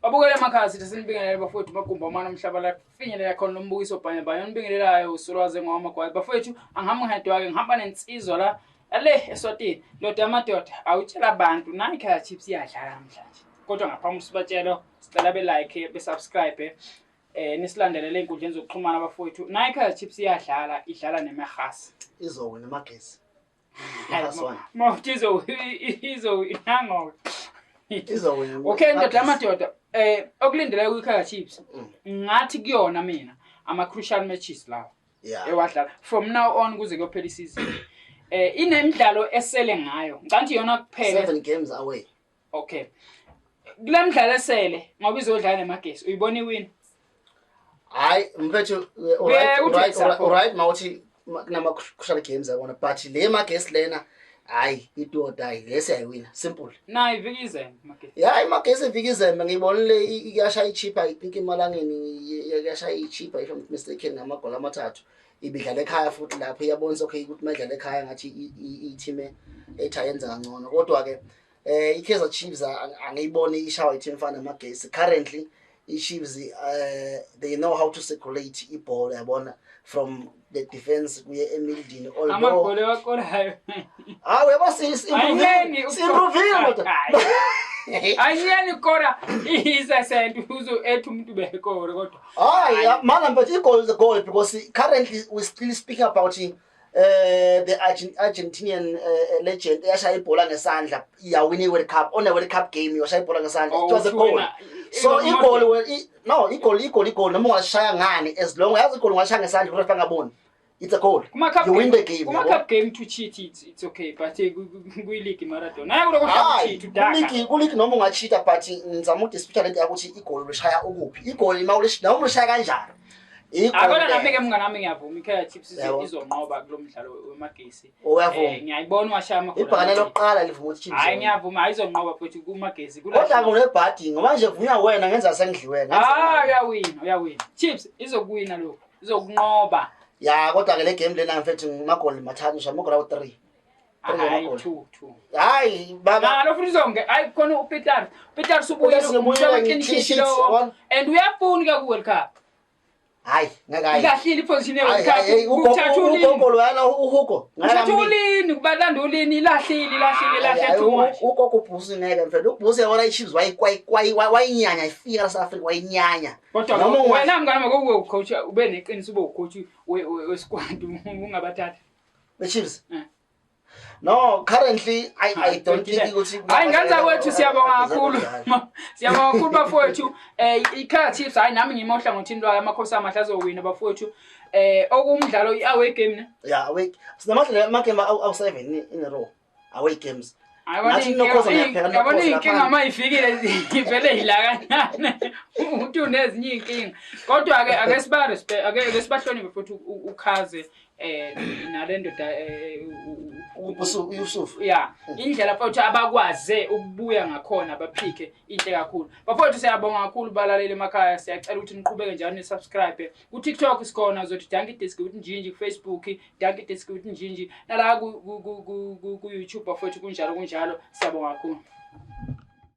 Babukele emakhaya sithi sinibingelele bafowethu magumba umana umhlaba finyelela khona lombukiso bhanyabhanya onibingelelayo usolwaze ngwamagwayi bafowethu angihamba ngedwa-ke ngihamba nensizwa la le eSwatini ndoda amadoda awutshela abantu nayi Kaya Chiefs iyadlala namhlanje kodwa ngaphambi sibatshela sicela be-like be-subscribe nisilandelele ey'nkundleni zokuxhumana bafowethu nayi Kaya Chiefs iyadlala idlala nemahasi izowina amagesi mawuthi izowinango izowina okay ndoda amadoda okulindele kwiKaya Chiefs ngathi kuyona mina ama crucial matches lawo ewadlala from now on kuze kuyophela isizini inemidlalo esele ngayo ngicanti yona kuphela 7 games away okay kule midlalo esele ngoba izodlala nemagesi uyibona iwin hayi mfethu alright mawuthi kunama crucial games yabona but le magesi lena hayi itoda lesi ayiwina simple na ivikizeme magesi ya imagesi ivikizeme ngibonile iyasha ichipa I think emalangeni yasha ichipa if I'm mistaken ngamagoli amathathu ibidlala ekhaya futhi lapho iyabonisa okay ukuthi madlala ekhaya ngathi i-team ethayenza kangcono kodwa ke iKaizer Chiefs angiyiboni ishawa i-team fana namagesi currently i-Chiefs they know how to circulate iball yabona from the defense kuye emidini although amagoli wakorayo improve ayiyeni kora isasent uzo ethu umuntu bekore kodwa hayi mana but i-goal is a goal because currently we still speaking about the Argentinian legend yashaya ibhola ngesandla iyawina iWorld Cup on a World Cup game yashaya ibhola ngesandla it was a goal so i-goal noma ungashaya ngani as long as i-goal ungashaya ngesandla urefa ngaboni it's a goal you win the game kuma cup game to cheat it's okay but kuyi-league marathon hayi kuloko cheat udaka kuleague noma ungacheata but ngizama udispute lento ukuthi i-goal ulishaya ukuphi i-goal noma ulishaya kanjani akona nami ke mngani nami ngiyavuma iKaya Chiefs izonqoba kulomdlalo wemagesi ngiyayibona washaya amagoli ibhakane lokuqala livuma ukuthi Chiefs hayi ngiyavuma ayizonqoba futhi kumagesi kodwa kunebhadi manje vunya wena ngenza sengidliwe uyawina Chiefs izokuwina lokho izokunqoba ya kodwa ke le game lena mfethu ngimagoli mathathu ngisho amagoli awu3 hayi 2 hayi baba lo futhi zonke ayi khona uPeter subuye lo and uyafuna ke ku World Cup hayi ngakayi ilahlile iposition eWorld Cup uthatha ulini ugogo lwana uhugo uthatha ulini kubalanda ulini ilahlile too much ugogo ubhusi ngeke mfethu ubhusi yabona iChiefs wayinyanya ifika South Africa wayinyanya kodwa wena mngani wako coach ube neqiniso ube ucoach wesquad ungabathatha beChiefs no currently I don't think ukuthi hayi nganza kwethu siyabonga kakhulu siyabonga kakhulu bafowethu iKaya Chiefs hayi nami ngimohla ngothini lwayo amakhosi amahle azowina bafowethu okumdlalo iaway game ne yeah away sinamahla amagame awu7 in a row away games yabona inkinga mayifikile ivele idla kancane umuntu unezinye inkinga kodwa ke ake sibahloniphe futhi ukhaze nalendo Yusuf yeah indlela futhi abakwaze ukubuya ngakhona baphike inhle kakhulu bafowethu siyabonga kakhulu balalele emakhaya siyacela ukuthi niqhubeke njalo ni-subscribe ku TikTok sikhona uzothi Dankie Desk with Njinji ku Facebook Dankie Desk with Njinji nala ku YouTube bafowethu kunjalo siyabonga kakhulu